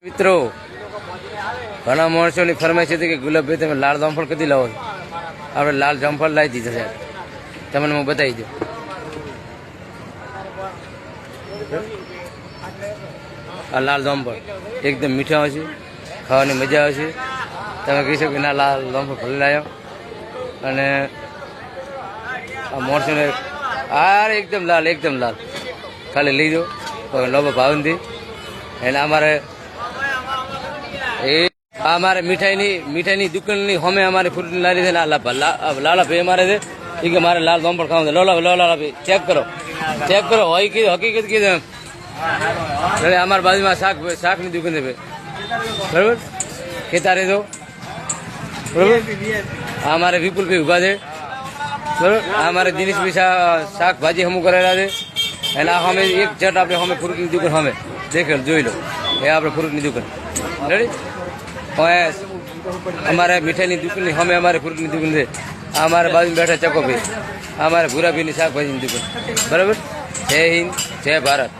મિત્રો ઘણા માણસોની ફરમાઈશ હતી કે ગુલાબભાઈ તમે લાલ જામફળ કદી લાવો છો? આપણે લાલ જામફળ લાવી દીધા છે. તમને હું બતાવી દઉં. આ લાલ જામફળ એકદમ મીઠા હોય છે, ખાવાની મજા આવે છે. તમે કહી શકો કે ના લાલ જામફળ ભલે લાવ્યો. અને આ માણસોને એકદમ લાલ ખાલી લઈ દો લોબો ભાવ નથી. એટલે અમારે મીઠાઈની દુકાનની હોમે અમારે ફ્રૂટની લારી છે ને લાલા ભાઈ અમારે છે એ કે મારે લાલ જામફળ ખાવું છે. લાલા ભાઈ ચેક કરો હોય કીધું હકીકત કીધું એમ. અમારા બાજુમાં શાકની દુકાન છે ભાઈ, બરાબર ખેતા રહેજો, બરાબર. અમારે વિપુલભાઈ ઉભા છે, બરાબર. અમારે દિનેશભાઈ શાકભાજી હમું કરેલા છે. એટલે અમે એક જટ આપણે અમે ફ્રૂટની દુકાન અમે દેખેલ જોઈ લો, એ આપણે ફ્રૂટની દુકાન રેડી. અમારે મીઠાઈની દુકાનની અમે અમારે ફ્રૂટની દુકાન છે. અમારે બાજુ બેઠા ચકોભાઈ, અમારે ભૂરાભાઈની શાકભાજીની દુકાન, બરાબર. જય હિન્દ, જય ભારત.